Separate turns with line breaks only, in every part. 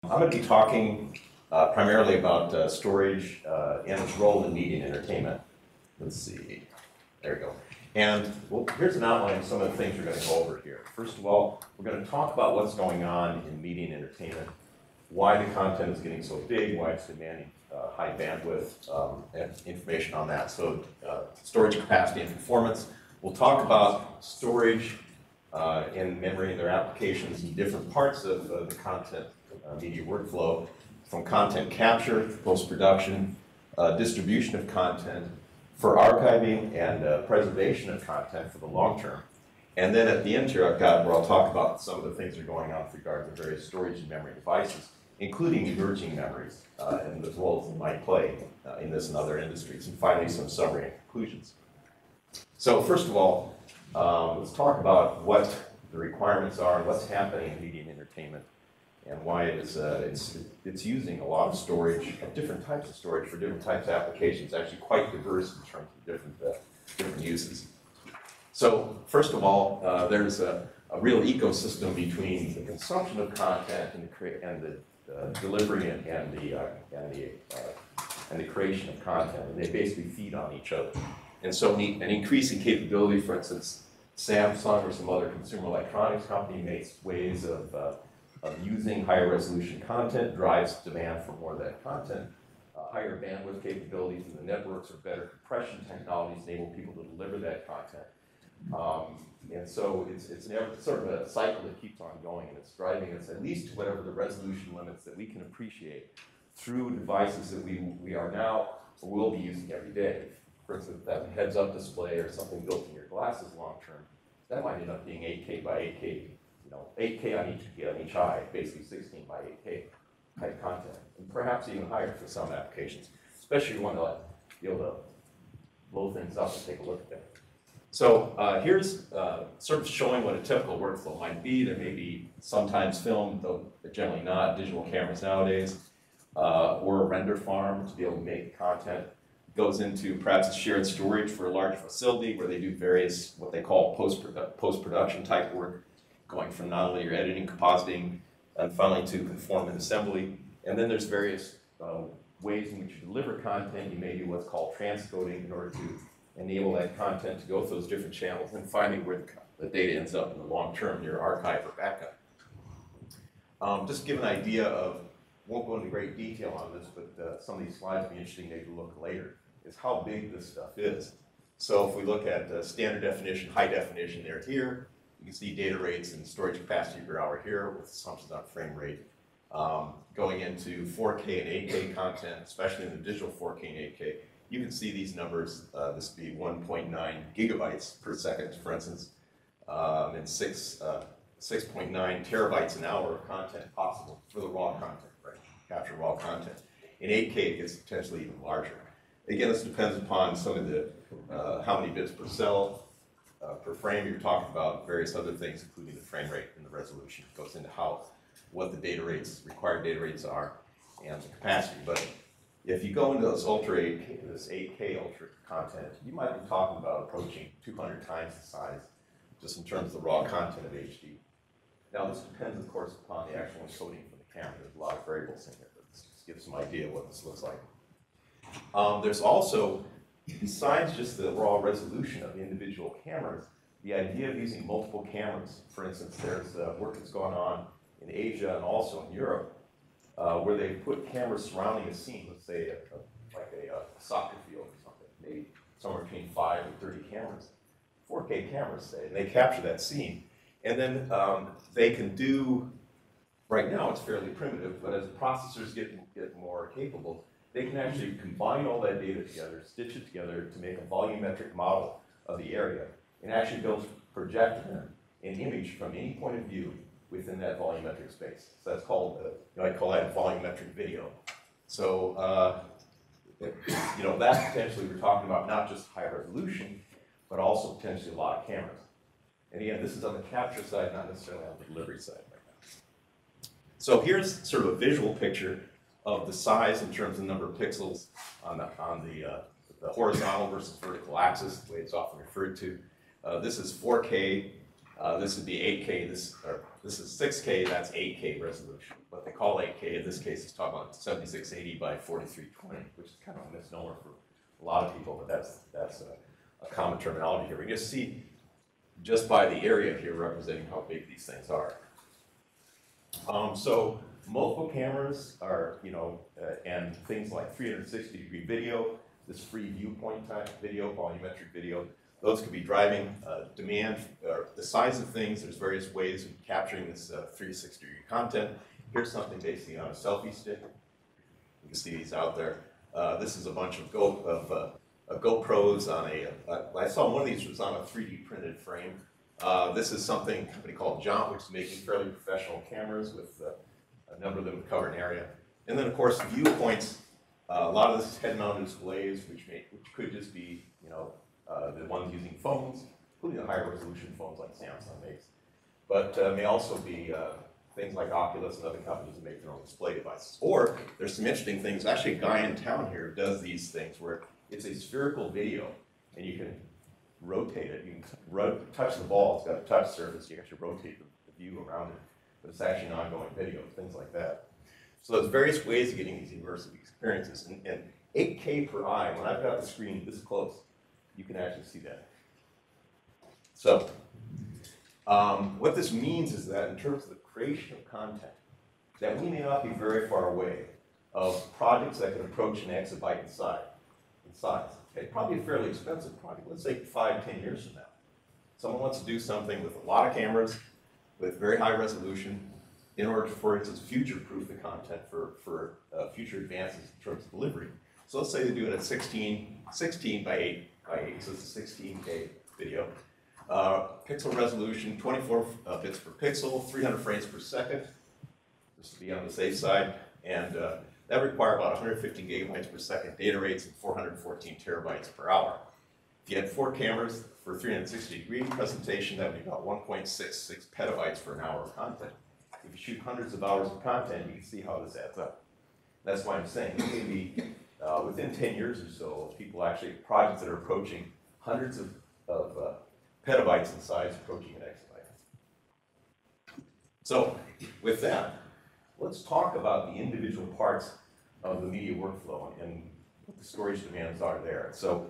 I'm going to be talking primarily about storage and its role in media and entertainment. Let's see. There we go. And well, here's an outline of some of the things we're going to go over here. First of all, we're going to talk about what's going on in media and entertainment, why the content is getting so big, why it's demanding high bandwidth, and information on that. So storage capacity and performance. We'll talk about storage and memory and their applications in different parts of the content media workflow, from content capture, post-production, distribution of content, for archiving and preservation of content for the long term. And then at the end here, I've got where I'll talk about some of the things that are going on with regard to various storage and memory devices, including emerging memories and the roles they might play in this and other industries. And finally, some summary and conclusions. So first of all, let's talk about what the requirements are and what's happening in media and entertainment, and why it's using a lot of storage, of different types of storage for different types of applications, actually quite diverse in terms of different uses. So first of all, there's a real ecosystem between the consumption of content and the delivery and the creation of content, and they basically feed on each other. And so an increasing capability, for instance, Samsung or some other consumer electronics company makes ways of using higher resolution content, drives demand for more of that content. Higher bandwidth capabilities in the networks or better compression technologies enable people to deliver that content. And so it's sort of a cycle that keeps on going, and it's driving us at least to whatever the resolution limits that we can appreciate through devices that we are now or will be using every day. For instance, that heads-up display or something built in your glasses long-term, that might end up being 8K by 8K. 8K on each eye, basically 16 by 8K type content, and perhaps even higher for some applications, especially if you want to be able to blow things up and take a look at them. So here's sort of showing what a typical workflow might be. There may be sometimes film, though generally not, digital cameras nowadays, or a render farm to be able to make content. Goes into perhaps a shared storage for a large facility where they do various, what they call post-production type work, going from nonlinear editing, compositing, and finally to conform and assembly. And then there's various ways in which you deliver content. You may do what's called transcoding in order to enable that content to go through those different channels, and finding where the data ends up in the long term, your archive or backup. Just to give an idea of, won't go into great detail on this, but some of these slides will be interesting maybe to look later, is how big this stuff is. So if we look at standard definition, high definition there here, you can see data rates and storage capacity per hour here with assumptions on frame rate. Going into 4K and 8K content, especially in the digital 4K and 8K, you can see these numbers. This would be 1.9 gigabytes per second, for instance, and 6.9 terabytes an hour of content possible for the raw content, right? Capture raw content. In 8K, it gets potentially even larger. Again, this depends upon some of the how many bits per cell, per frame. You're talking about various other things, including the frame rate and the resolution. It goes into what the data rates, required data rates are, and the capacity. But if you go into this Ultra 8K, this 8K Ultra content, you might be talking about approaching 200 times the size, just in terms of the raw content of HD. Now, this depends, of course, upon the actual encoding from the camera. There's a lot of variables in here, but this just gives some idea of what this looks like. There's also, besides just the raw resolution of the individual cameras, the idea of using multiple cameras. For instance, there's work that's going on in Asia and also in Europe, where they put cameras surrounding a scene, let's say like a soccer field or something, maybe somewhere between 5 and 30 cameras, 4K cameras, say, and they capture that scene. And then they can do, right now it's fairly primitive, but as the processors get more capable, they can actually combine all that data together, stitch it together to make a volumetric model of the area, and actually be able to project an image from any point of view within that volumetric space. So that's called, I call that volumetric video. So, that potentially we're talking about not just high resolution, but also potentially a lot of cameras. And again, this is on the capture side, not necessarily on the delivery side right now. So here's sort of a visual picture of the size in terms of the number of pixels on the horizontal versus vertical axis, the way it's often referred to. This is 4K This would be 8K, this is 6K, that's 8K resolution. What they call 8K in this case is talking about 7680 by 4320, which is kind of a misnomer for a lot of people, but that's a common terminology here. We just see just by the area here representing how big these things are. So multiple cameras are, and things like 360-degree video, this free viewpoint type video, volumetric video, those could be driving demand, the size of things. There's various ways of capturing this 360-degree content. Here's something basically on a selfie stick. You can see these out there. This is a bunch of GoPros on I saw one of these was on a 3D printed frame. This is something a company called Jaunt, which is making fairly professional cameras with a number of them cover an area. And then of course viewpoints, a lot of this is head-mounted displays, which could just be, the ones using phones, including the higher resolution phones like Samsung makes. But may also be things like Oculus and other companies that make their own display devices. Or there's some interesting things. Actually, a guy in town here does these things where it's a spherical video, and you can rotate it. You can touch the ball. It's got a touch surface. You can actually rotate the view around it. But it's actually an ongoing video, things like that. So there's various ways of getting these immersive experiences. And 8K per eye, when I've got the screen this close, you can actually see that. So what this means is that in terms of the creation of content, that we may not be very far away of projects that can approach an exabyte in size. Okay, probably a fairly expensive project, let's say 5-10 years from now. Someone wants to do something with a lot of cameras, with very high resolution, in order to, for instance, future-proof the content for future advances in terms of delivery. So let's say they do it at 16 by 8 by 8, so it's a 16K video. Pixel resolution, 24 bits per pixel, 300 frames per second, just to be on the safe side, and that require about 150 gigabytes per second data rates and 414 terabytes per hour. If you had 4 cameras for 360-degree presentation, that would be about 1.66 petabytes for an hour of content. If you shoot hundreds of hours of content, you can see how this adds up. That's why I'm saying it may be within 10 years or so, people actually, projects that are approaching hundreds of petabytes in size, approaching an exabyte. So with that, let's talk about the individual parts of the media workflow and what the storage demands are there. So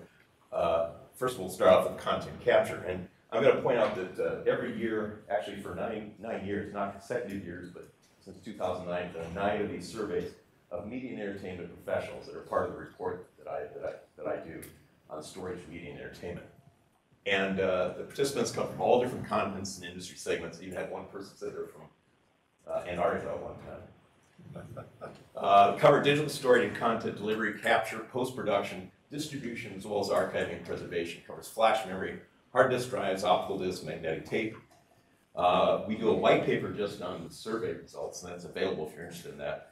first we'll start off with content capture. And I'm going to point out that every year, actually for nine years, not consecutive years, but since 2009, there are 9 of these surveys of media and entertainment professionals that are part of the report that I do on storage, media, and entertainment. And the participants come from all different continents and industry segments. Even had one person said they're from Antarctica at one time. Cover digital storage and content delivery, capture, post-production, distribution, as well as archiving and preservation. Covers flash memory, hard disk drives, optical disks, magnetic tape. We do a white paper just on the survey results, and that's available if you're interested in that.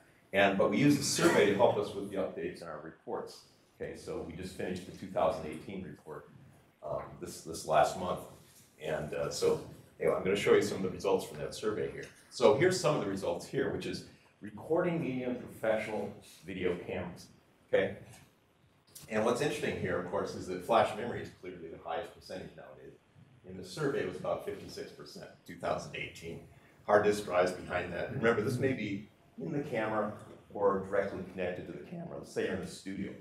But we use the survey to help us with the updates in our reports. Okay, so we just finished the 2018 report this last month. And so anyway, I'm going to show you some of the results from that survey here. So here's some of the results here, which is recording medium professional video cameras. Okay? And what's interesting here, of course, is that flash memory is clearly the highest percentage nowadays. In the survey, it was about 56% in 2018. Hard disk drives behind that. Remember, this may be in the camera or directly connected to the camera. Let's say you're in the studio.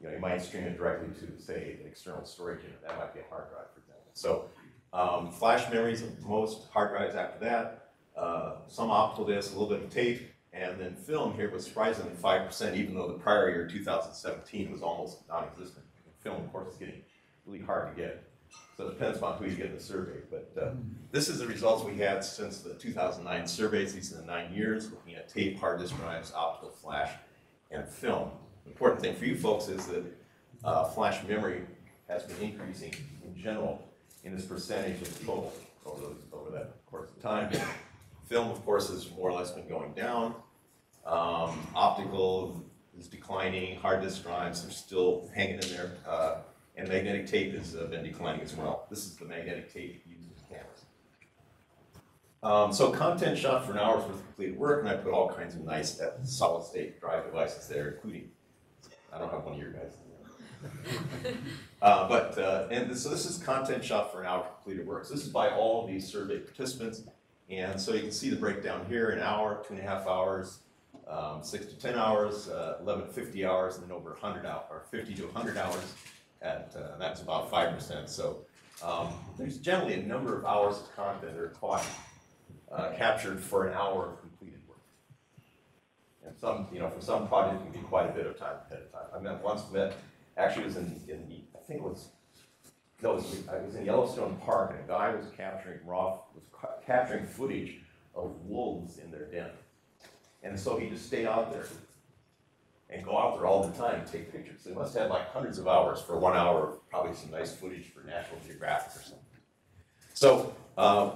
You might stream it directly to, say, an external storage unit. That might be a hard drive, for example. So flash memories, most hard drives after that, some optical disks, a little bit of tape, and then film here was surprisingly 5%, even though the prior year, 2017, was almost non-existent. Film, of course, is getting really hard to get. So it depends on who you get in the survey. But this is the results we had since the 2009 surveys. These are the 9 years, looking at tape, hard disk drives, optical flash, and film. The important thing for you folks is that flash memory has been increasing in general in this percentage of the total over that course of time. Film, of course, has more or less been going down. Optical is declining. Hard disk drives are still hanging in there. And magnetic tape has been declining as well. This is the magnetic tape used in cameras. So content shot for an hour's worth of completed work, and I put all kinds of nice solid-state drive devices there, including, I don't have one of your guys. So this is content shot for an hour completed work. So this is by all of these survey participants. And so you can see the breakdown here: an hour, 2.5 hours, 6 to 10 hours, 11 to 50 hours, and then over 100 hours, or 50 to 100 hours. That's about 5%. So there's generally a number of hours of content that are caught, captured for an hour of completed work. And some, for some projects, it can be quite a bit of time ahead of time. I once met, actually, it was I think it was, no, I was in Yellowstone Park, and a guy was capturing footage of wolves in their den. And so he just stayed out there and go out there all the time and take pictures. So he must have like hundreds of hours for 1 hour of probably some nice footage for National Geographic or something. So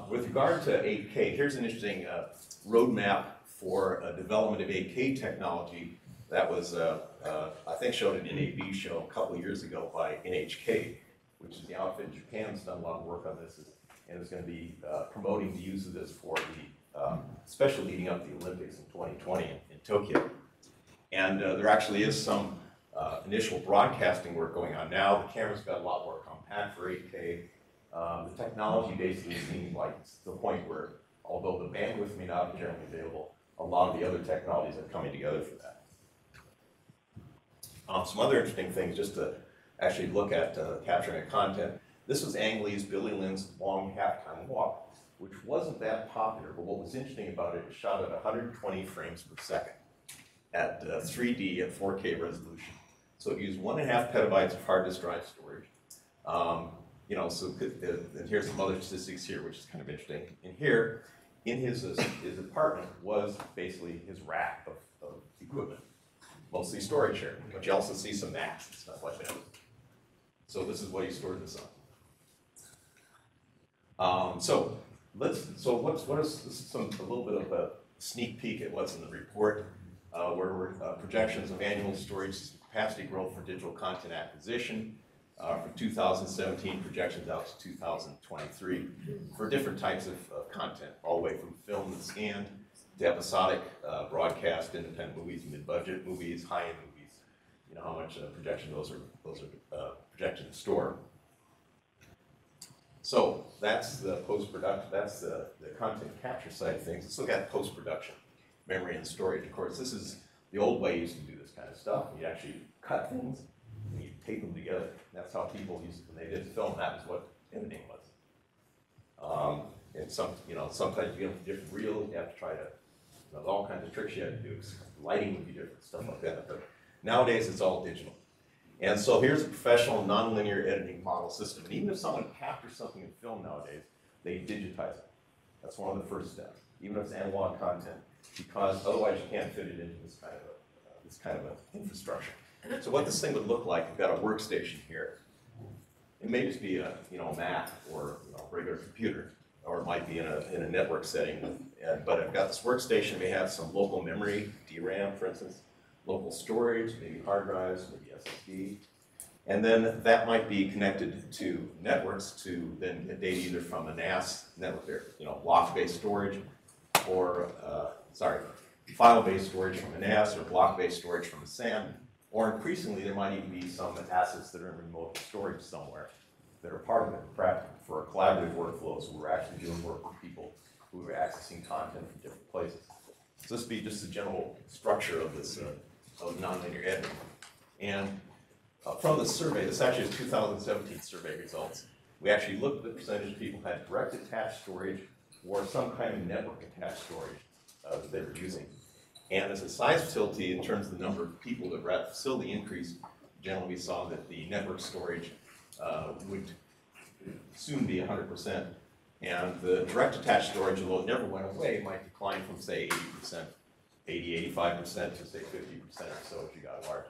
with regard to 8K, here's an interesting roadmap for development of 8K technology that was, I think, shown in an NAB show a couple of years ago by NHK, which is the outfit in Japan that's done a lot of work on this, and is going to be promoting the use of this for the, especially leading up to the Olympics in 2020 in Tokyo. And there actually is some initial broadcasting work going on now. The camera's got a lot more compact for 8K. The technology basically seems like it's to the point where, although the bandwidth may not be generally available, a lot of the other technologies are coming together for that. Some other interesting things just to actually look at capturing a content. This was Ang Lee's Billy Lynn's Long Halftime Walk, which wasn't that popular, but what was interesting about it, it shot at 120 frames per second at 3D at 4K resolution. So it used 1.5 petabytes of hard disk drive storage. And here's some other statistics here, which is kind of interesting. And here, in his apartment was basically his rack of equipment, mostly storage here, but you also see some Macs and stuff like that. So this is what he stored this on. This is a little bit of a sneak peek at what's in the report, where we're projections of annual storage capacity growth for digital content acquisition from 2017, projections out to 2023 for different types of content, all the way from film and scanned to episodic, broadcast, independent movies, mid-budget movies, high-end movies. You know how much projection those are projected to store. So that's the post-production, that's the content capture side of things. Let's look at post-production, memory and storage. Of course, this is the old way you used to do this kind of stuff. You actually cut things and you tape them together. That's how people used to, when they did film, that was what editing was. And sometimes you get different reels, you have to try to, there's all kinds of tricks you have to do. Lighting would be different, stuff like that. But nowadays it's all digital. And so here's a professional nonlinear editing model system. And even if someone captures something in film nowadays, they digitize it. That's one of the first steps, even if it's analog content, because otherwise you can't fit it into this kind of an infrastructure. So what this thing would look like, you've got a workstation here. It may just be a Mac or a regular computer, or it might be in a network setting. But I've got this workstation. We have some local memory, DRAM, for instance, local storage, maybe hard drives, maybe SSD. And then that might be connected to networks to then get data either from a NAS network there, block-based storage, or, file-based storage from a NAS, or block-based storage from a SAN. Or increasingly, there might even be some assets that are in remote storage somewhere that are part of it for collaborative workflows where we're actually doing work with people who are accessing content from different places. So this would be just the general structure of this of nonlinear editing. And from the survey, this actually is 2017 survey results. We actually looked at the percentage of people who had direct attached storage or some kind of network attached storage that they were using. And as the size facility, in terms of the number of people that were at the facility increased, generally we saw that the network storage would soon be 100%. And the direct attached storage, although it never went away, might decline from, say, 80%, 85% to, say, 50% or so as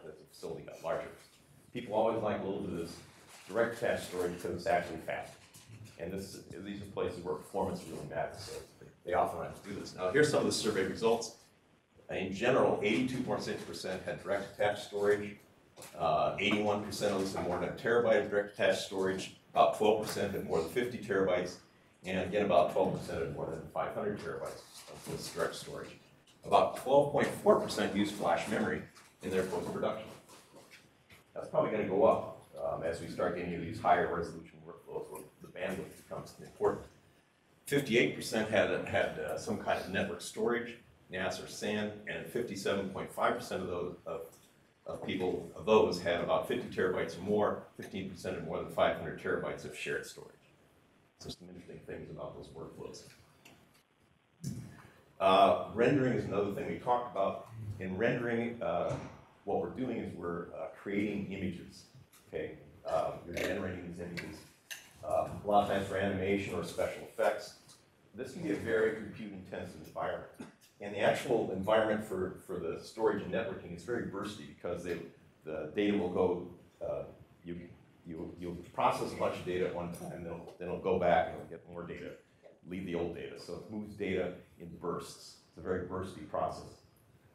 the facility got larger. People always like a little bit of this direct attached storage because it's actually faster. And these are places where performance really matters, so they often have to do this. Now, here's some of the survey results. In general, 82.6% had direct attached storage. 81% of those had more than a terabyte of direct attached storage. About 12% had more than 50 terabytes. And again, about 12% had more than 500 terabytes of this direct storage. About 12.4% used flash memory in their post-production. That's probably going to go up as we start getting into these higher resolution workflows where the bandwidth becomes important. 58% had some kind of network storage, NAS or SAN, and 57.5% of those had about 50 terabytes or more, 15% had more than 500 terabytes of shared storage. So some interesting things about those workflows. Rendering is another thing we talked about. In rendering, what we're doing is we're creating images. Okay, you're generating these images. A lot of times for animation or special effects, this can be a very compute-intensive environment. And the actual environment for the storage and networking is very bursty because the data will go, you'll process a bunch of data at one time, then it'll go back and it'll get more data, leave the old data. So it moves data in bursts. It's a very bursty process.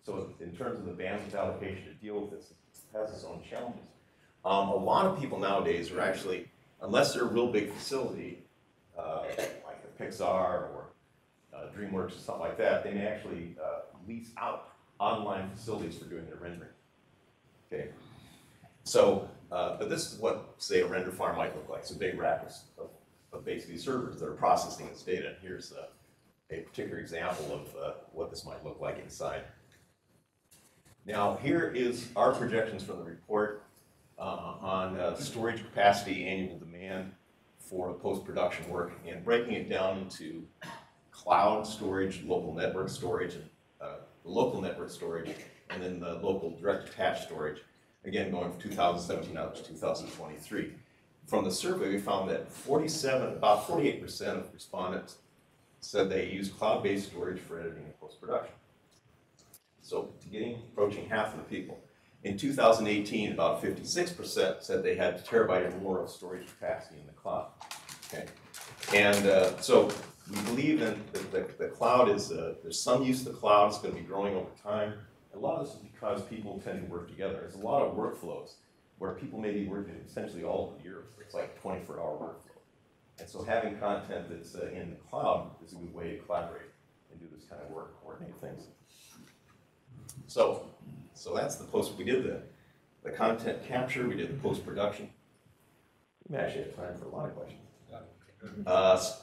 So in terms of the bandwidth allocation to deal with this, it has its own challenges. A lot of people nowadays are actually, unless they're a real big facility, like a Pixar or DreamWorks or something like that, they may actually lease out online facilities for doing their rendering. Okay, so but this is what, say, a render farm might look like. It's a big rack of basically servers that are processing this data. And here's a particular example of what this might look like inside. Now, here is our projections from the report on storage capacity, annual demand for post-production work, and breaking it down into cloud storage, local network storage, and local network storage, and then the local direct attached storage, again going from 2017 out to 2023. From the survey, we found that about 48% of respondents said they use cloud-based storage for editing and post-production. So approaching half of the people. In 2018, about 56% said they had a terabyte or more of storage capacity in the cloud. Okay, and so we believe that the cloud is, there's some use of the cloud. It's going to be growing over time. A lot of this is because people tend to work together. There's a lot of workflows where people may be working essentially all year. It's like a 24-hour workflow. And so having content that's in the cloud is a good way to collaborate and do this kind of work, coordinate things. So that's the post. We did the content capture. We did the post-production. We may actually have time for a lot of questions.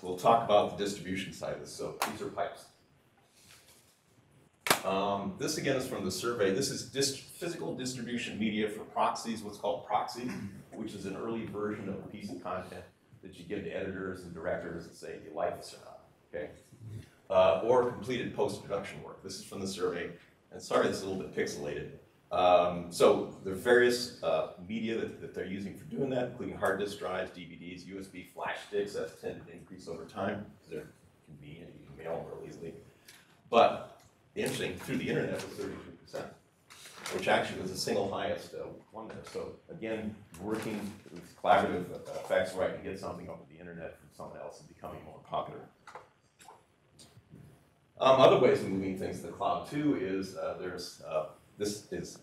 We'll talk about the distribution side of this. So these are pipes. This again is from the survey. This is physical distribution media for proxies, what's called proxies, which is an early version of a piece of content that you give to editors and directors and say, do you like this or not? Okay. Or completed post-production work. This is from the survey. And sorry, this is a little bit pixelated. So there are various media that they're using for doing that, including hard disk drives, DVDs, USB flash sticks. That's tended to increase over time because they're convenient. You can mail them real easily. But interesting, through the internet was 32%, which actually was the single highest one there. So again, working with collaborative effects, right, to get something over the internet from someone else is becoming more popular. Other ways of moving things to the cloud too is this is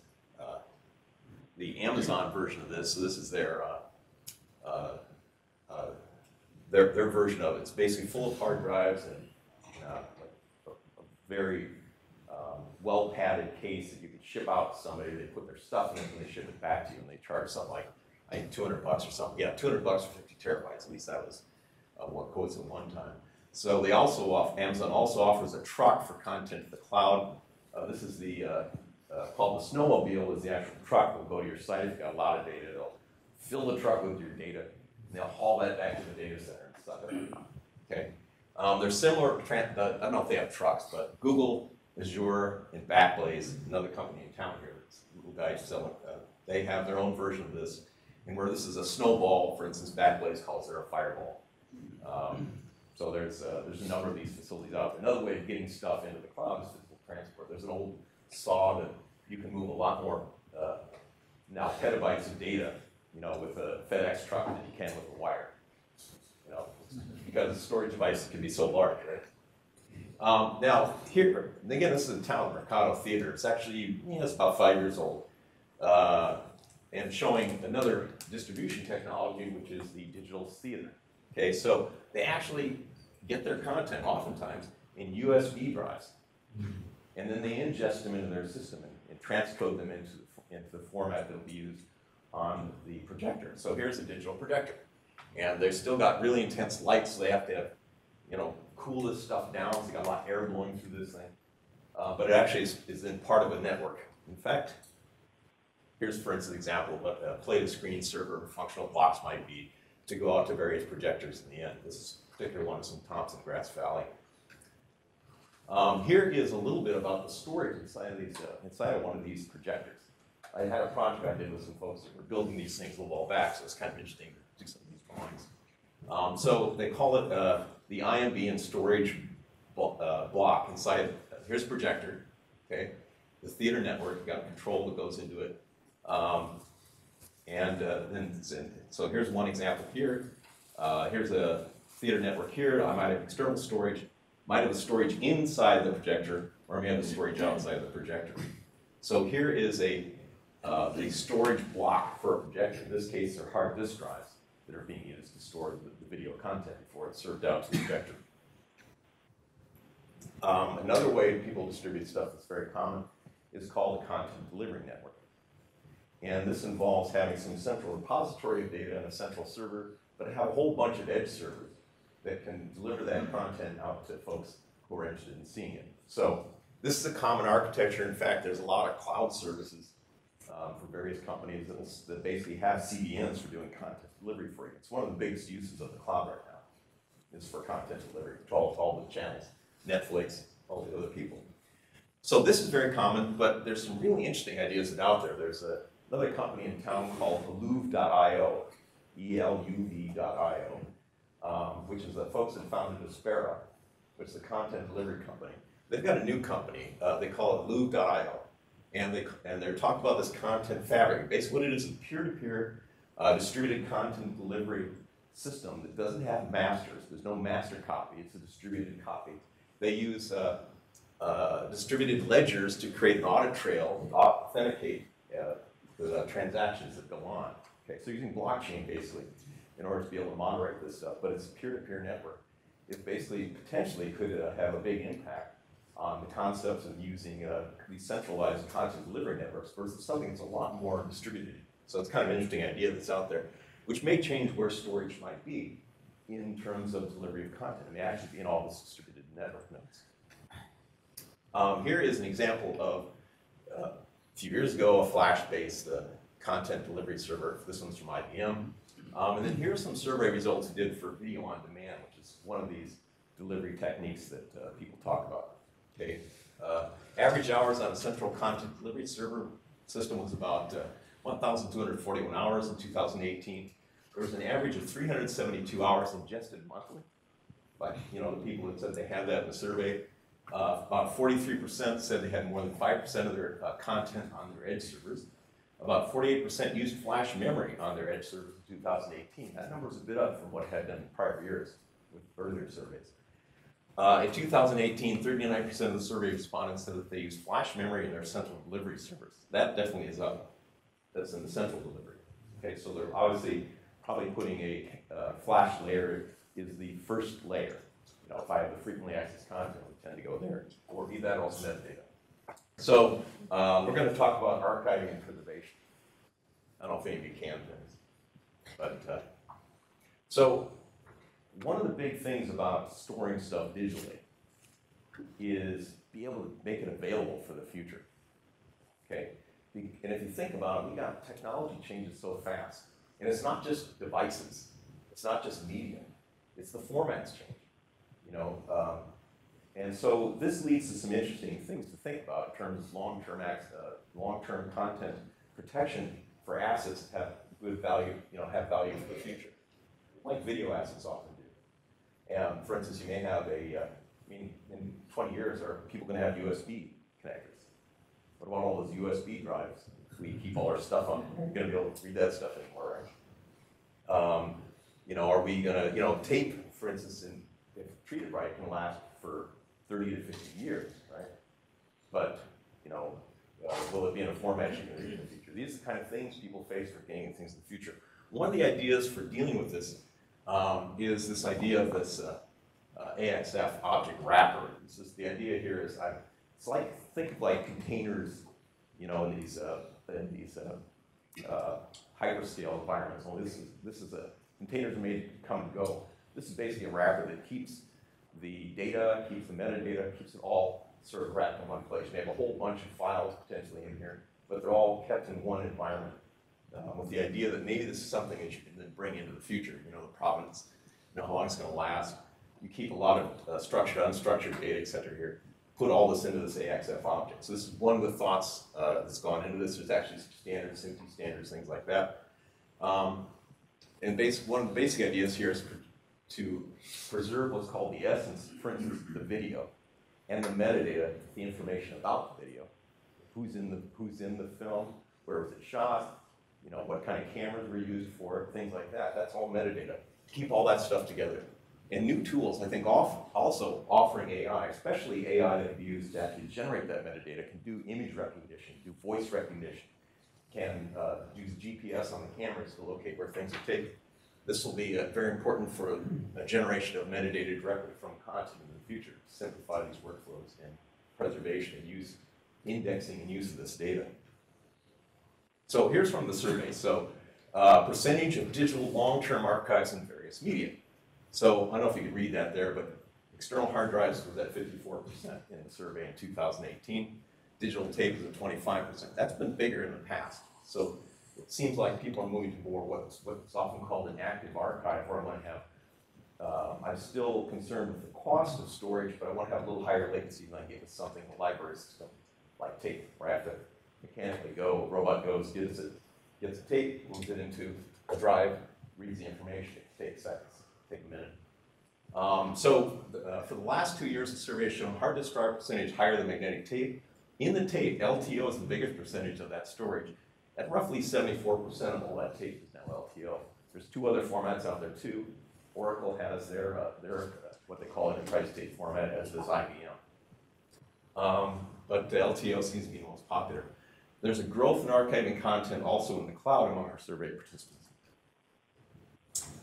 the Amazon version of this. So this is their version of it. It's basically full of hard drives and a very well padded case that you could ship out to somebody. They put their stuff in it and they ship it back to you, and they charge something like, I think $200 or something. Yeah, $200 for 50 terabytes. At least that was what quotes at one time. So they also Amazon also offers a truck for content to the cloud. This is called the snowmobile. Is the actual truck. Will go to your site. If you've got a lot of data, they'll fill the truck with your data, and they'll haul that back to the data center and stuff. Okay. They're similar. I don't know if they have trucks, but Google, Azure, and Backblaze, another company in town here, Google guys selling. They have their own version of this, and where this is a snowball, for instance, Backblaze calls it a fireball. So there's a number of these facilities out there. Another way of getting stuff into the cloud is physical transport. There's an old saw that you can move a lot more now petabytes of data, with a FedEx truck than you can with a wire. Because the storage devices can be so large, right? Now here, again, this is in town, Mercado Theater. It's actually it's about 5 years old, and showing another distribution technology, which is the digital theater. Okay, so they actually get their content oftentimes in USB drives, and then they ingest them into their system and transcode them into the format that will be used on the projector. So here's a digital projector. And they've still got really intense light, so they have to, cool this stuff down. So they got a lot of air blowing through this thing. But it actually is in part of a network. In fact, here's, for instance, an example of what a play-to-screen server functional blocks might be to go out to various projectors in the end. This particular one is in Thompson Grass Valley. Here is a little bit about the storage inside of one of these projectors. I had a project I did with some folks that were building these things a little while back, so it's kind of interesting to do some of these drawings. So they call it the IMB and storage block inside. Here's a projector, okay? The theater network, you've got a control that goes into it. So here's one example here. Here's a theater network here. I might have external storage, might have the storage inside the projector, or I may have the storage outside the projector. So here is the storage block for a projector. In this case, they're hard disk drives that are being used to store the video content before it's served out to the projector. Another way people distribute stuff that's very common is called a content delivery network. And this involves having some central repository of data and a central server, but have a whole bunch of edge servers that can deliver that content out to folks who are interested in seeing it. So this is a common architecture. In fact, there's a lot of cloud services for various companies that basically have CDNs for doing content delivery for you. It's one of the biggest uses of the cloud right now, is for content delivery to all the channels, Netflix, all the other people. So this is very common, but there's some really interesting ideas that are out there. There's another company in town called Eluv.io, ELUV.io, which is the folks that founded Aspera, which is a content delivery company. They've got a new company. They call it Eluv.io, and they're talking about this content fabric. Basically, what it is peer-to-peer distributed content delivery system that doesn't have masters. There's no master copy. It's a distributed copy. They use distributed ledgers to create an audit trail, to authenticate the transactions that go on. Okay, so using blockchain basically in order to be able to moderate this stuff, but it's a peer-to-peer network. It basically potentially could have a big impact on the concepts of using these centralized content delivery networks versus something that's a lot more distributed. So it's kind of an interesting idea that's out there, which may change where storage might be in terms of delivery of content. It may actually be in all this distributed network nodes. Here is an example of, a few years ago, a Flash-based content delivery server. This one's from IBM. And then here's some survey results we did for video on demand, which is one of these delivery techniques that people talk about. Okay. Average hours on a central content delivery server system was about 1,241 hours in 2018. There was an average of 372 hours ingested monthly by the people that said they had that in the survey. About 43% said they had more than 5% of their content on their edge servers. About 48% used flash memory on their edge servers in 2018. That number was a bit up from what it had done in prior years with earlier surveys. In 2018, 39% of the survey respondents said that they used flash memory in their central delivery servers. That definitely is up. That's in the central delivery. Okay, so they're obviously probably putting a flash layer is the first layer. If I have the frequently accessed content, we tend to go there, or be that also metadata. So we're going to talk about archiving and preservation. I don't know if any of you can things, but so one of the big things about storing stuff digitally is be able to make it available for the future. Okay, and if you think about it, technology changes so fast, and it's not just devices, it's not just media, it's the formats change. And so this leads to some interesting things to think about in terms of long-term content protection for assets that have good value, have value for the future, like video assets often do. And for instance, you may have in 20 years, are people going to have USB connectors? What about all those USB drives we keep all our stuff on? You're going to be able to read that stuff anymore, right? Are we going to, tape, for instance, if treated right, can last for 30 to 50 years, right? But, will it be in a format you can read in the future? These are the kind of things people face for gaining things in the future. One of the ideas for dealing with this is this idea of this AXF object wrapper. The idea here is, think of like containers, in these hyperscale environments. Well, this is a, containers are made to come and go. This is basically a wrapper that keeps the data, keeps the metadata, keeps it all sort of wrapped in one place. We have a whole bunch of files potentially in here, but they're all kept in one environment with the idea that maybe this is something that you can then bring into the future. You know, the provenance, you know, how long it's going to last. You keep a lot of structured, unstructured data, et cetera here. Put all this into this AXF object. So this is one of the thoughts that's gone into this. There's actually some standards, SMPTE standards, things like that. And one of the basic ideas here is to preserve what's called the essence, for instance, the video, and the metadata, the information about the video. Who's in the film, where was it shot, you know, what kind of cameras were used for it, things like that. That's all metadata. Keep all that stuff together. And new tools, I think, also offering AI, especially AI that can be used to actually generate that metadata, can do image recognition, do voice recognition, can use GPS on the cameras to locate where things are taken. This will be very important for a generation of metadata directly from content in the future to simplify these workflows and preservation and use, indexing and use of this data. So here's from the survey. So percentage of digital long-term archives in various media. So I don't know if you could read that there, but external hard drives was at 54% in the survey in 2018. Digital tape is at 25%. That's been bigger in the past. So it seems like people are moving to more what's often called an active archive, where I want to have, I'm still concerned with the cost of storage, but I want to have a little higher latency than I get with something in the library system, like tape, where I have to mechanically go, a robot goes, gets a tape, moves it into a drive, reads the information. It takes seconds, take a minute. For the last 2 years, the survey has shown hard disk drive percentage higher than magnetic tape. In the tape, LTO is the biggest percentage of that storage. At roughly 74% of all that tape is now LTO. There's two other formats out there too. Oracle has their what they call enterprise tape format, as does IBM. But the LTO seems to be the most popular. There's a growth in archiving content also in the cloud among our survey participants.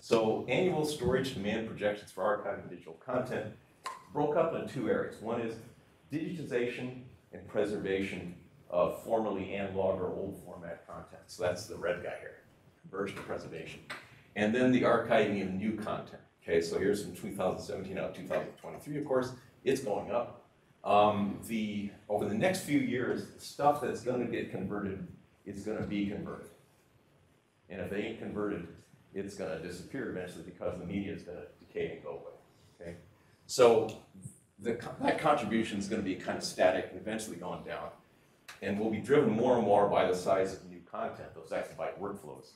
So annual storage demand projections for archiving digital content broke up into two areas. One is digitization and preservation of formerly analog or old format content. So that's the red guy here, conversion to preservation. And then the archiving of new content. Okay, so here's from 2017 out to 2023, of course, it's going up. Over the next few years, the stuff that's going to get converted is going to be converted. And if they ain't converted, it's going to disappear eventually because the media is going to decay and go away. Okay? So that contribution is going to be kind of static and eventually going down. And will be driven more and more by the size of new content, those exabyte workflows,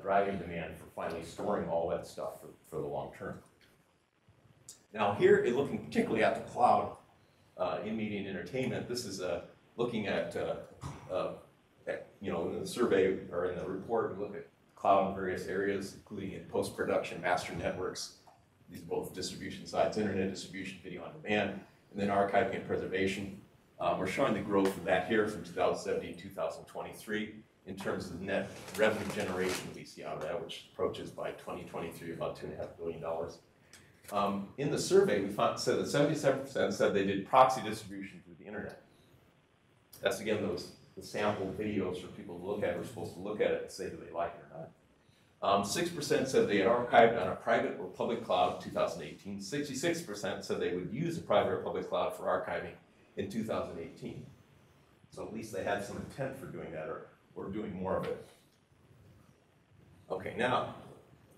driving demand for finally storing all that stuff for the long term. Now here, looking particularly at the cloud in media and entertainment, this is looking at, you know, in the survey or in the report, we look at cloud in various areas, including in post-production, master networks. These are both distribution sites, internet distribution, video on demand, and then archiving and preservation. We're showing the growth of that here from 2017 to 2023 in terms of net revenue generation that we see out of that, which approaches by 2023 about $2.5 billion. In the survey, we said that 77% said they did proxy distribution through the internet. That's again the sample videos for people to look at. We're supposed to look at it and say do they like it or not. 6% said they had archived on a private or public cloud in 2018. 66% said they would use a private or public cloud for archiving in 2018. So at least they had some intent for doing that or doing more of it. Okay, now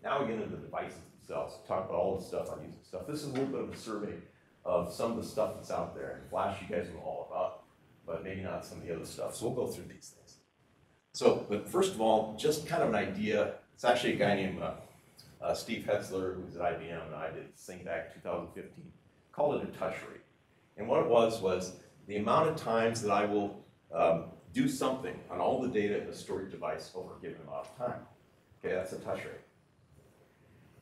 we get into the devices themselves. Talk about all the stuff I'm using stuff. This is a little bit of a survey of some of the stuff that's out there. Flash you guys know all about, but maybe not some of the other stuff. So we'll go through these things. So, but first of all, just kind of an idea. It's actually a guy named Steve Hetzler, who's at IBM, and I did this thing back in 2015. Called it a touch rate. And what it was the amount of times that I will do something on all the data in a storage device over a given amount of time. Okay, that's a touch rate.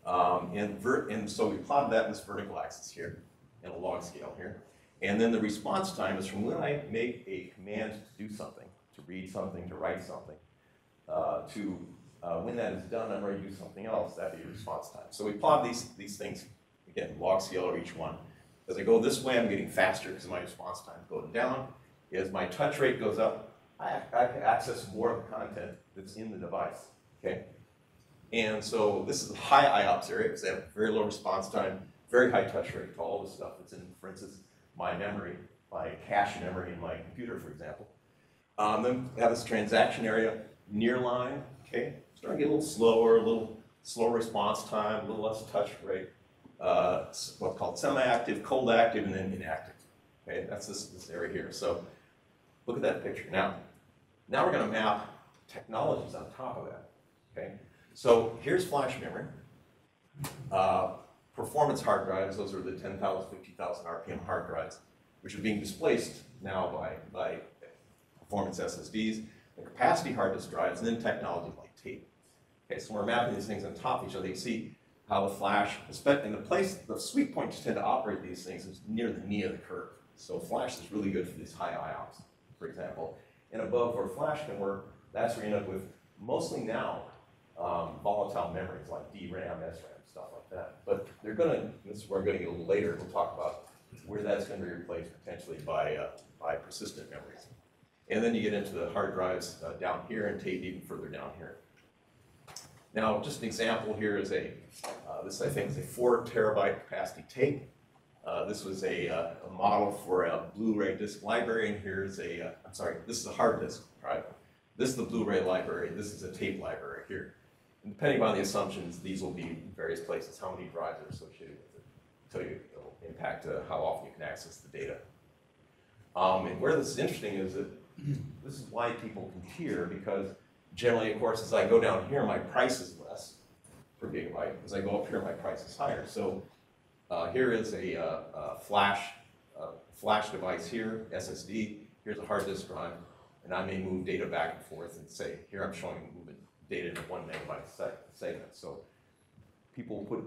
And so we plotted that in this vertical axis here, in a log scale here. And then the response time is from when I make a command to do something, to read something, to write something, to when that is done, I'm ready to do something else. That'd be response time. So we plot these things, again, log scale of each one. As I go this way, I'm getting faster because my response time is going down. As my touch rate goes up, I can access more of the content that's in the device. okay? And so this is a high IOPS area because they have very low response time, very high touch rate to all the stuff that's in, for instance, my memory, my cache memory in my computer, for example. Then we have this transaction area, near line, okay? Starting to get a little slower response time, a little less touch rate. What's called semi-active, cold active, and then inactive. Okay, that's this area here. So look at that picture. Now we're going to map technologies on top of that. Okay, so here's flash memory. Performance hard drives, those are the 10,000, 50,000 RPM hard drives, which are being displaced now by performance SSDs, the capacity hard disk drives, and then technology like tape. Okay, so we're mapping these things on top of each other. You see how the flash, and the sweet point to tend to operate these things is near the knee of the curve. So flash is really good for these high IOPS, for example. And above where flash can work, that's where you end up with mostly now volatile memories like DRAM, SRAM, stuff like that. But they're going to, this is where I'm going to get a little later, we'll talk about where that's going to be replaced potentially by persistent memories. And then you get into the hard drives down here and tape even further down here. Now, just an example here is this I think is a 4 terabyte capacity tape. This was a model for a Blu-ray disc library, and here's this is a hard disk, right? This is the Blu-ray library, this is a tape library here. And depending on the assumptions, these will be in various places, how many drives are associated with it. Tell you it'll impact how often you can access the data. And where this is interesting is that this is why people compare, because generally, of course, as I go down here, my price is less per gigabyte. As I go up here, my price is higher. So here is a flash device here, SSD. Here's a hard disk drive, and I may move data back and forth and say, here I'm showing moving data in 1 megabyte segment. So people put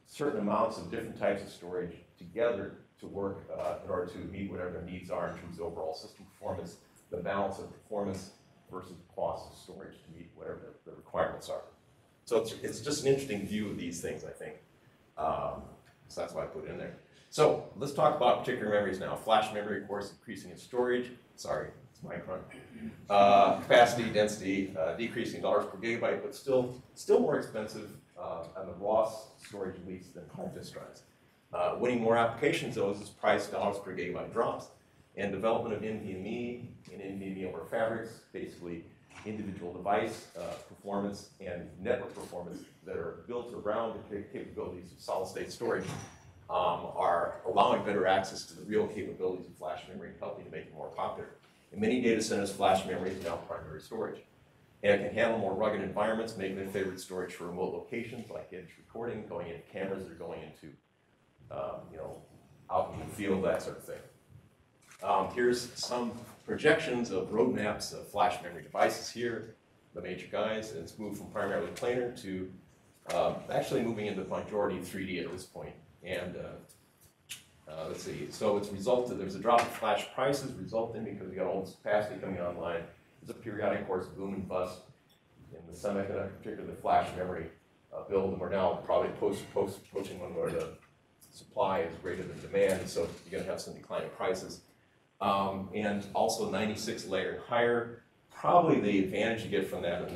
certain amounts of different types of storage together to work in order to meet whatever their needs are in terms of overall system performance, the balance of performance versus the cost of storage to meet whatever the requirements are. So it's just an interesting view of these things, I think. So that's why I put it in there. So let's talk about particular memories now. Flash memory, of course, increasing in storage. Sorry, it's micron. Capacity, density, decreasing dollars per gigabyte, but still more expensive on the raw storage at least than hard disk drives. Winning more applications, though, as this price dollars per gigabyte drops. And development of NVMe and NVMe over fabrics, basically individual device performance and network performance that are built around the capabilities of solid-state storage are allowing better access to the real capabilities of flash memory and helping to make it more popular. In many data centers, flash memory is now primary storage. And it can handle more rugged environments, making it favorite storage for remote locations like edge recording, going into cameras that are going into, out in the field, that sort of thing. Here's some projections of roadmaps of flash memory devices here, the major guys, and it's moved from primarily planar to actually moving into the majority 3D at this point. And let's see, so it's resulted, there's a drop in flash prices resulting because we got all this capacity coming online. There's a periodic, of course, boom and bust in the semiconductor, particularly the flash memory build, and we're now probably approaching one where the supply is greater than demand, so you're going to have some declining prices. And also 96 layer and higher, probably the advantage you get from that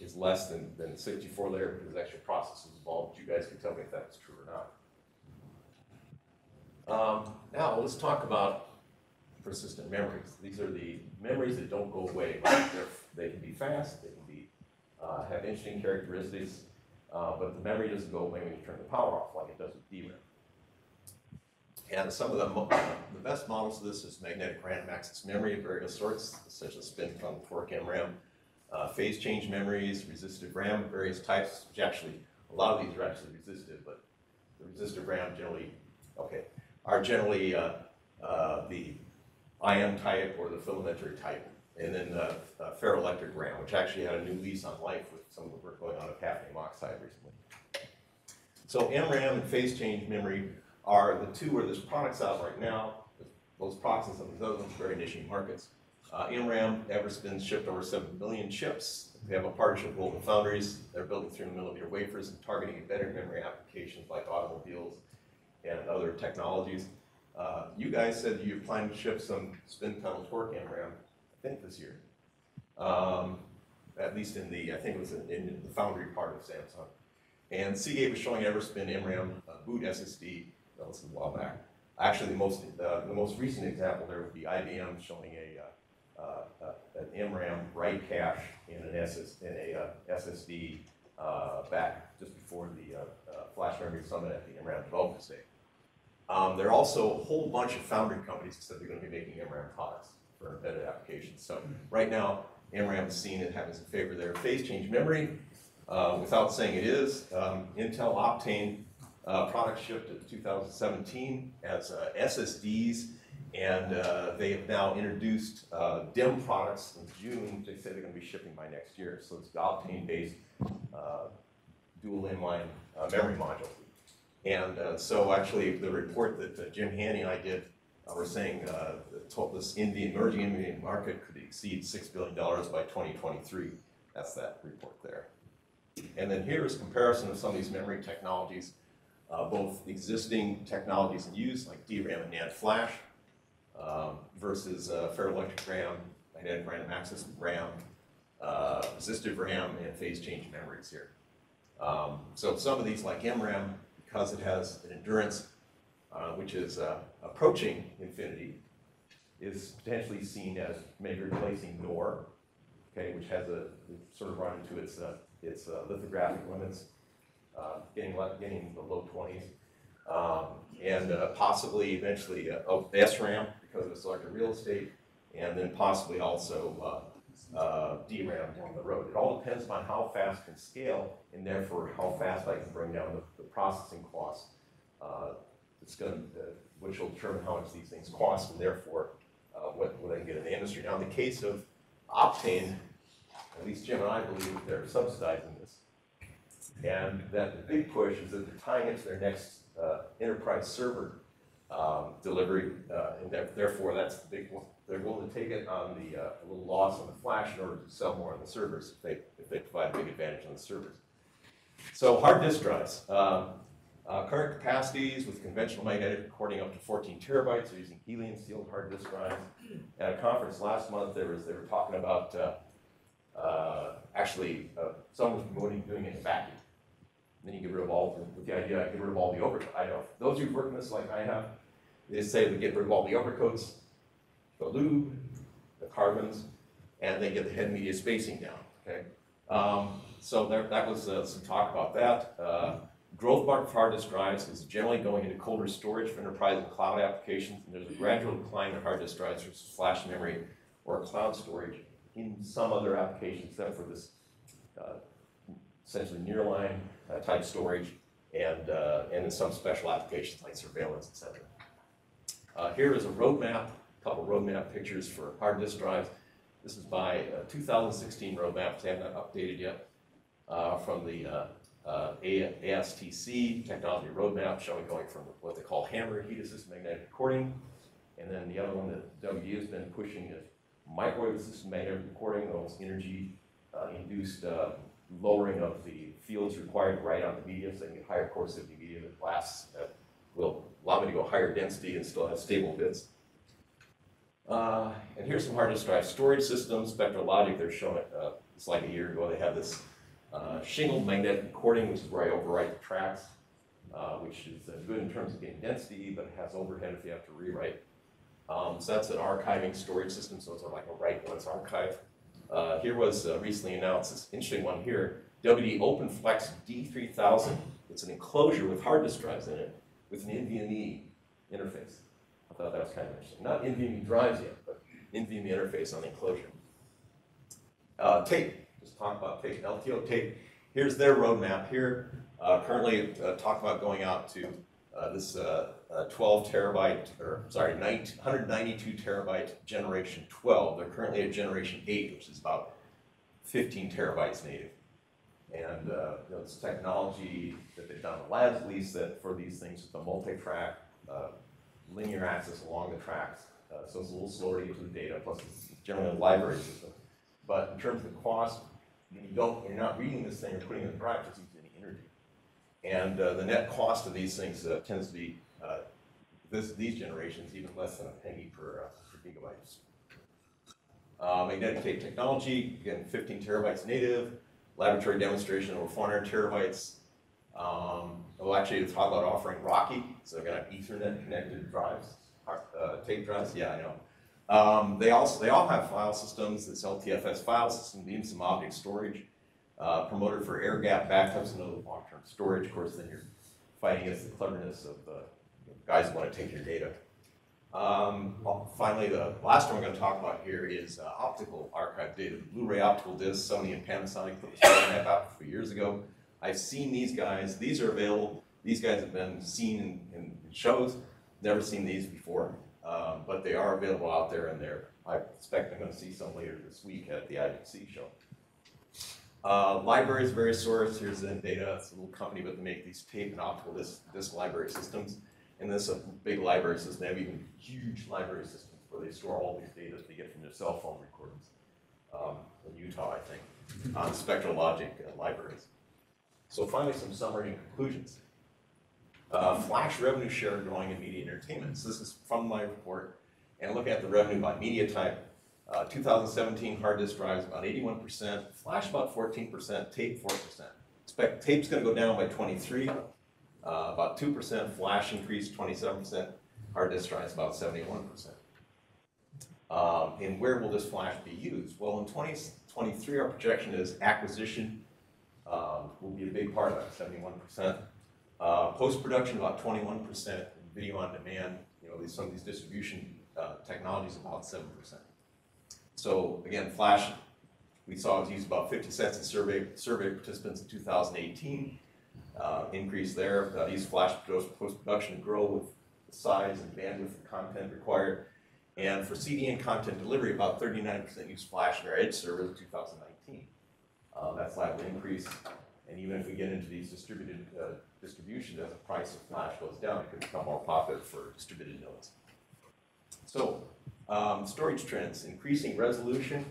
is less than 64 layer because extra processes involved. You guys can tell me if that's true or not. Now let's talk about persistent memories. These are the memories that don't go away. They can be fast, they can be, have interesting characteristics, but the memory doesn't go away when you turn the power off like it does with DRAM. And some of the best models of this is magnetic random access memory of various sorts, such as spin, tunnel, torque, MRAM, phase change memories, resistive RAM of various types, which actually, a lot of these are actually resistive, but the resistive RAM are generally the IM type or the filamentary type, and then ferroelectric RAM, which actually had a new lease on life with some of the work going on at hafnium oxide recently. So MRAM and phase change memory are the two where there's products out right now. Those products and some of these other ones, very niche markets. MRAM has been shipped over 7 million chips. They have a partnership with GlobalFoundries. They're building 300mm wafers and targeting embedded memory applications like automobiles and other technologies. You guys said you're planning to ship some spin tunnel torque MRAM, I think this year. at least in the, I think it was in the foundry part of Samsung. And Seagate was showing Everspin MRAM boot SSD. That was a while back. Actually, the most recent example there would be IBM showing an MRAM write cache in an SSD back just before the Flash Memory Summit at the MRAM Developers Day. There are also a whole bunch of foundry companies that said they're going to be making MRAM products for embedded applications. So right now, MRAM is seen as having some favor there. Phase change memory, without saying it is, Intel Optane product shipped in 2017 as SSDs, and they have now introduced DIMM products in June. They say they're going to be shipping by next year. So it's the Optane-based dual inline memory module. And so actually the report that Jim Haney and I did were saying this emerging Indian market could exceed $6 billion by 2023. That's that report there. And then here is a comparison of some of these memory technologies, both existing technologies in use like DRAM and NAND flash versus ferroelectric RAM, magnetic random access RAM, resistive RAM, and phase change memories here. So some of these like MRAM, because it has an endurance which is approaching infinity, is potentially seen as maybe replacing NOR, okay, which has sort of run into its lithographic limits, getting the low 20s, and possibly eventually SRAM because of its larger real estate, and then possibly also DRAM down the road. It all depends upon how fast it can scale, and therefore how fast I can bring down the processing costs. Which will determine how much these things cost, and therefore what I can get in the industry. Now, in the case of Optane, at least Jim and I believe they're subsidizing this, and that the big push is that they're tying it to their next enterprise server delivery, and therefore that's the big one. They're willing to take it on the a little loss on the flash in order to sell more on the servers if they provide a big advantage on the servers. So hard disk drives. Current capacities with conventional magnetic recording up to 14 terabytes. They're using helium-sealed hard disk drives. At a conference last month, they were talking about someone was promoting doing it in a vacuum. And then you get rid of with the idea of get rid of all the overcoats. I know those who've worked in this like I have, they say they get rid of all the overcoats, the lube, the carbons, and they get the head media spacing down. Okay, so that was some talk about that. Growth market for hard disk drives is generally going into colder storage for enterprise and cloud applications, and there's a gradual decline in hard disk drives versus flash memory or cloud storage in some other applications, except for this essentially nearline type storage, and in some special applications like surveillance, etc. Here is a roadmap, a couple roadmap pictures for hard disk drives. This is by a 2016 roadmap, they haven't updated yet, from the ASTC technology roadmap, showing going from what they call hammer heat assisted magnetic recording, and then the other one that WD has been pushing is microwave assisted magnetic recording, almost energy induced lowering of the fields required to write on the media, so you can get higher coercivity media that lasts, will allow me to go higher density and still have stable bits. And here's some hard disk drive storage systems. SpectraLogic, they're showing it, it's like a year ago, they had this shingled magnetic recording, which is where I overwrite the tracks, which is good in terms of getting density, but it has overhead if you have to rewrite. So that's an archiving storage system, so it's like a write once archive. Here was recently announced this interesting one here, WD OpenFlex D3000. It's an enclosure with hard disk drives in it with an NVMe interface. I thought that was kind of interesting. Not NVMe drives yet, but NVMe interface on the enclosure. Tape. Just talk about tape. LTO tape. Here's their roadmap here. Currently, talk about going out to this 12 terabyte, or sorry, 192 terabyte generation 12. They're currently at generation 8, which is about 15 terabytes native. And this technology that they've done in the labs, at least, that for these things with the multi-track linear access along the tracks, so it's a little slower to get to the data. Plus, it's generally a library system. But in terms of the cost, you're not reading this thing or putting it in the drive, just using any energy. And the net cost of these things tends to be, these generations, even less than a penny per gigabyte. Magnetic tape technology, again, 15 terabytes native, laboratory demonstration over 400 terabytes. We'll actually talk about offering Rocky, so they're going to have Ethernet connected drives, tape drives, yeah, I know. They all have file systems, this LTFS file system, needs some object storage, promoter for air gap backups and other long-term storage. Of course, then you're fighting against the cleverness of the guys who want to take your data. Finally, the last one we're going to talk about here is optical archive data. Blu-ray optical discs. Sony and Panasonic put this roadmap out a few years ago. I've seen these guys. These are available. These guys have been seen in shows. Never seen these before, but they are available out there, and I expect I'm going to see some later this week at the IBC show. Libraries, various sources. Here's Zen Data. It's a little company, but they make these tape and optical disc library systems. And this is a big library system. They have even huge library systems where they store all these data that they get from their cell phone recordings. In Utah, I think, on Spectral Logic libraries. So finally, some summary and conclusions. Flash revenue share growing in media and entertainment. So this is from my report. And look at the revenue by media type. 2017 hard disk drives about 81%, flash about 14%, tape 4%. Expect tape's going to go down by 23%. About 2%, flash increased 27%, hard disk drives about 71%. And where will this flash be used? Well, in 2023, our projection is acquisition will be a big part of that, 71%. Post-production about 21%, video on demand, some of these distribution technologies about 7%. So again, flash, we saw it was used about 50 cents in survey participants in 2018. Increase there. These flash post-production grow with the size and bandwidth and content required. And for CD and content delivery, about 39% use flash in our edge servers in 2019. That's likely to increase. And even if we get into these distributed distribution, as the price of flash goes down, it could become more popular for distributed nodes. So, storage trends: increasing resolution,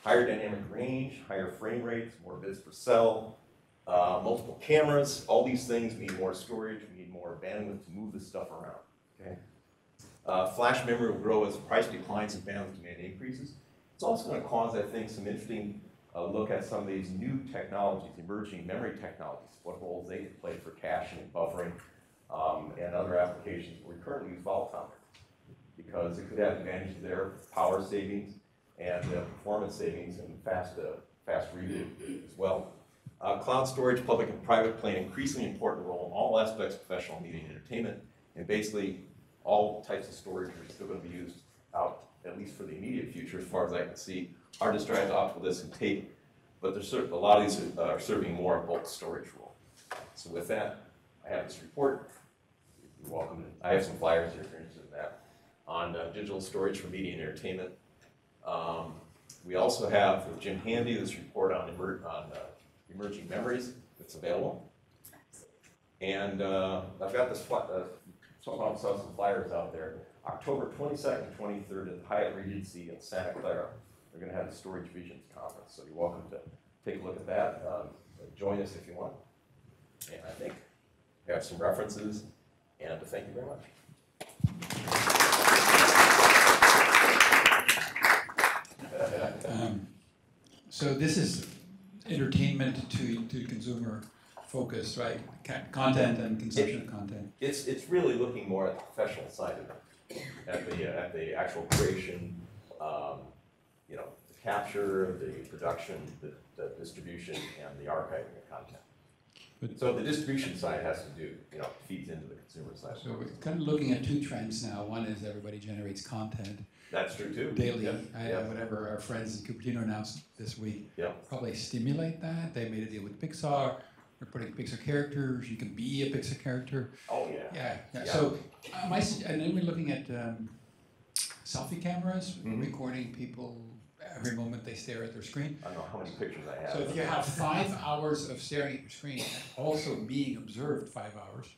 higher dynamic range, higher frame rates, more bits per cell. Multiple cameras, all these things mean more storage, we need more bandwidth to move this stuff around. Okay? Flash memory will grow as price declines and bandwidth demand increases. It's also going to cause, I think, some interesting look at some of these new technologies, emerging memory technologies, what roles they can play for caching and buffering and other applications where we currently use volatile memory, because it could have advantages there, power savings and performance savings and fast read as well. Cloud storage, public and private, play an increasingly important role in all aspects of professional media and entertainment, and basically all types of storage are still going to be used out, at least for the immediate future, as far as I can see. Hard disk drives, optical disks, and tape, but there's a lot of these are serving more of bulk storage role. So with that, I have this report. You're welcome to, I have some flyers here if you're interested in that, on digital storage for media and entertainment. We also have, with Jim Handy, this report on emerging memories that's available. And I've got this, some flyers out there. October 22nd and 23rd at the Hyatt Regency in Santa Clara. They're going to have the Storage Visions Conference, so you're welcome to take a look at that. Join us if you want. And I think we have some references, and thank you very much.
So this is entertainment to consumer focused, right? Content and consumption of content.
It's really looking more at the professional side of it, at the actual creation, the capture, the production, the distribution, and the archiving of content. So the distribution side has to do, feeds into the consumer side.
So we're kind of looking at two trends now. One is everybody generates content.
That's true too.
Daily,
yeah.
Whatever our friends in Cupertino announced this week.
Yeah.
Probably stimulate that. They made a deal with Pixar. They're putting Pixar characters. You can be a Pixar character.
Oh yeah.
Yeah. So, and then we're looking at selfie cameras, recording people every moment they stare at their screen.
I don't know how many pictures I have.
So if you have 5 hours of staring at your screen and also being observed 5 hours,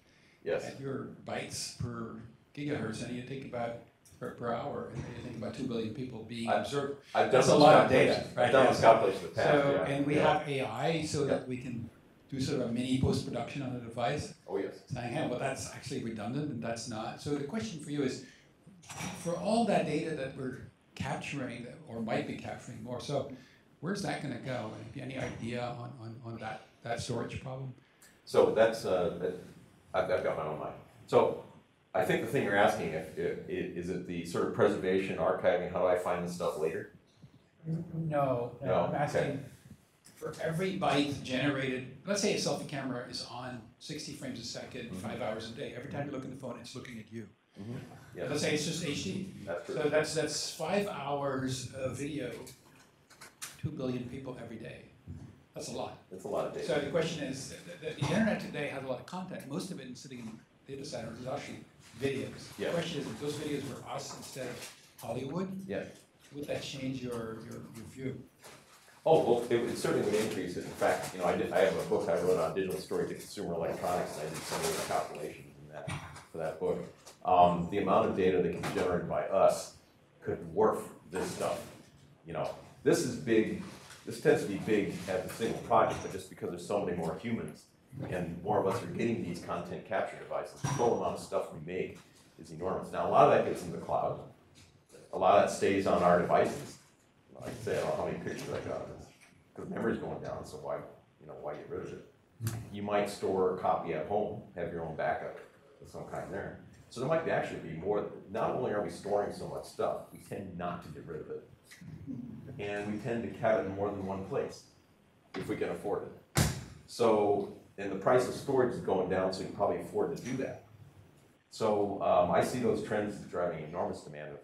yes,
at your bytes per gigahertz, and you think about per hour, and you think about 2 billion people being observed.
That's
a lot of data. Right?
I've done this calculation in the past.
So, and we have AI so that we can do sort of a mini post-production on the device.
Oh yes.
Saying, hey, well, that's actually redundant, and that's not. So the question for you is, for all that data that we're capturing or might be capturing more. So where's that going to go? And have you any idea on that storage problem?
So that's, I've got my own mind. So I think the thing you're asking is it the sort of preservation, archiving, how do I find this stuff later?
No, I'm asking
okay.
for every byte generated, let's say a selfie camera is on 60 frames a second, 5 hours a day. Every time you look at the phone, it's looking at you.
Yes.
Let's say it's just HD.
That's true.
So that's 5 hours of video, 2 billion people every day. That's a lot.
That's a lot of data.
So the question is, the internet today has a lot of content. Most of it is sitting in data centers is actually videos.
Yeah.
The question is, if those videos were us instead of Hollywood,
yeah.
would that change your view?
Oh, well, it certainly would increase it. In fact, I have a book I wrote on digital storage to consumer electronics, and I did some of the calculations in that for that book. The amount of data that can be generated by us could dwarf this stuff. This is big. This tends to be big as a single project, but just because there's so many more humans and more of us are getting these content capture devices, the total amount of stuff we make is enormous. Now, a lot of that gets in the cloud. A lot of that stays on our devices. Like I say, I don't know how many pictures I got of this, because memory's going down, so why get rid of it? You might store a copy at home, have your own backup of some kind there. So there might actually be more. Not only are we storing so much stuff, we tend not to get rid of it. And we tend to have it in more than one place, if we can afford it. So, and the price of storage is going down, so you can probably afford to do that. So I see those trends driving enormous demand.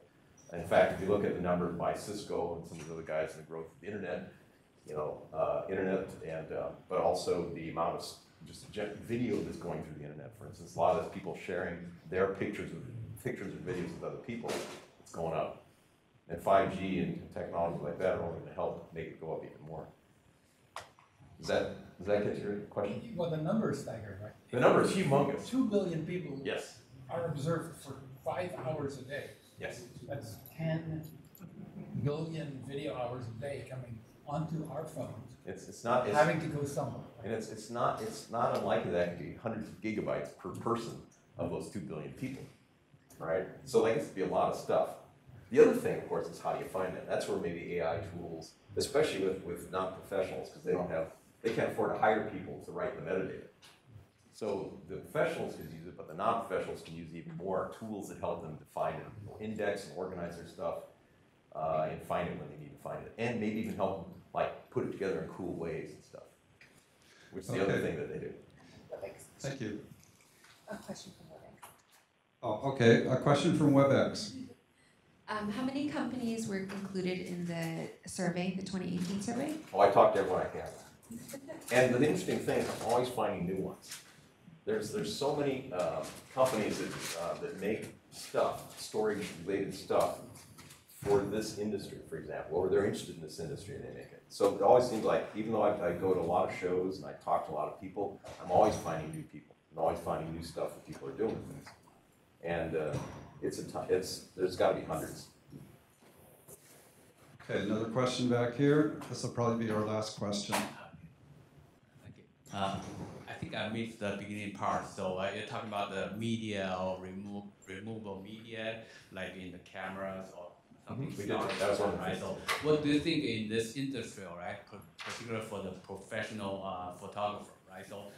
In fact, if you look at the numbers by Cisco and some of the other guys in the growth of the internet, but also the amount of just video that's going through the internet. For instance, a lot of people sharing their pictures and videos with other people. It's going up. And 5G and technology like that are only going to help make it go up even more. Does that get your question?
Well, the number is staggering, right?
The number is humongous.
2 billion people
Yes.
are observed for 5 hours a day.
Yes.
That's 10 billion video hours a day coming onto our phones.
It's not
having to go somewhere.
Right? And it's not unlikely that could be hundreds of gigabytes per person of those 2 billion people, right? So like it's be a lot of stuff. The other thing, of course, is how do you find it? That's where maybe AI tools, especially with non-professionals, because they can't afford to hire people to write the metadata. So the professionals can use it, but the non-professionals can use even more tools that help them define it, index and organize their stuff, and find it when they need to find it, and maybe even help them like put it together in cool ways and stuff. Which is the other thing that they do.
Thank you.
A question from WebEx.
Oh, okay. A question from WebEx.
How many companies were included in the survey, the 2018 survey?
Oh, I talk to everyone I can. And the interesting thing is I'm always finding new ones. There's so many companies that make stuff, storage-related stuff, for this industry, for example, or they're interested in this industry and they make it. So it always seems like, even though I go to a lot of shows and I talk to a lot of people, I'm always finding new people. I'm always finding new stuff that people are doing with things. And there's got to be hundreds.
Okay, another question back here. This will probably be our last question.
Thank you. I think I missed the beginning part. So you're talking about the media or removable media, like in the cameras or something.
We did. That was one of the
right. So what do you think in this industry, right? Particularly for the professional photographer, right? So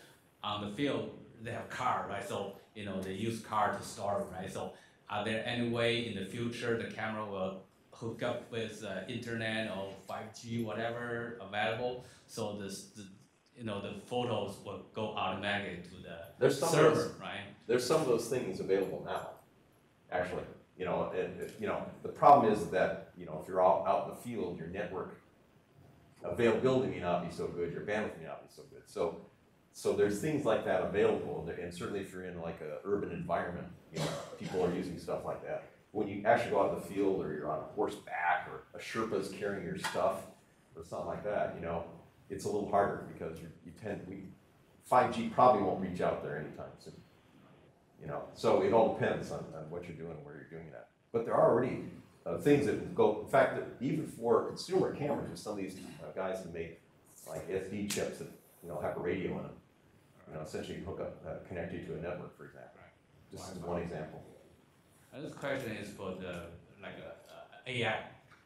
on the field, they have car, right? So they use car to store it, right? So are there any way in the future the camera will hook up with internet or 5G, whatever available, so the photos will go automatically to the server, right?
There's some of those things available now, actually. The problem is that if you're out in the field, your network availability may not be so good, your bandwidth may not be so good. So there's things like that available, and certainly if you're in like an urban environment, people are using stuff like that. When you actually go out in the field, or you're on a horseback, or a Sherpa's carrying your stuff, or something like that, it's a little harder because 5G probably won't reach out there anytime soon. So it all depends on what you're doing and where you're doing that. But there are already things that go. In fact, even for consumer cameras, there's some of these guys that make like SD chips that have a radio in them. Essentially hook up, connect you to a network, for example. Just as one example.
This question is for the AI,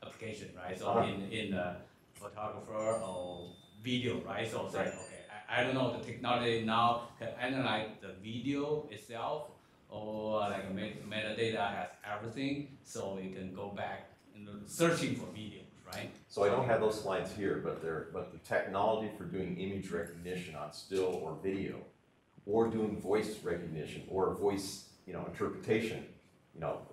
application, right? So in the photographer or video, right? So it's like, okay, I don't know the technology now can analyze the video itself, or like metadata has everything, so you can go back and searching for videos, right?
So I don't have those slides here, but the technology for doing image recognition on still or video, or doing voice recognition or voice, interpretation,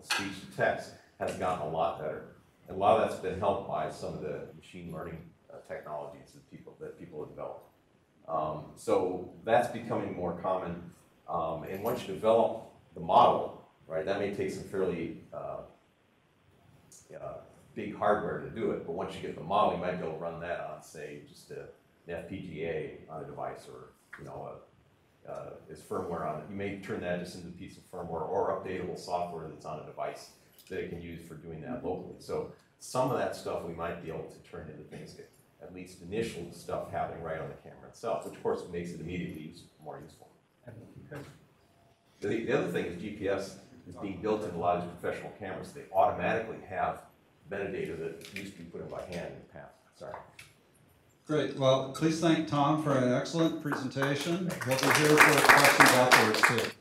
speech to text, has gotten a lot better. And a lot of that's been helped by some of the machine learning technologies that people have developed. So that's becoming more common. And once you develop the model, right, that may take some fairly big hardware to do it, but once you get the model, you might be able to run that on, say, just an FPGA on a device, or as firmware on it. You may turn that just into a piece of firmware or updatable software that's on a device that it can use for doing that locally. So some of that stuff we might be able to turn into things that, at least initial stuff happening right on the camera itself, which of course makes it immediately more useful. The other thing is GPS is being built into a lot of these professional cameras. They automatically have metadata that used to be put in by hand in the past. Sorry.
Great. Well, please thank Tom for an excellent presentation. We'll be here for questions afterwards too.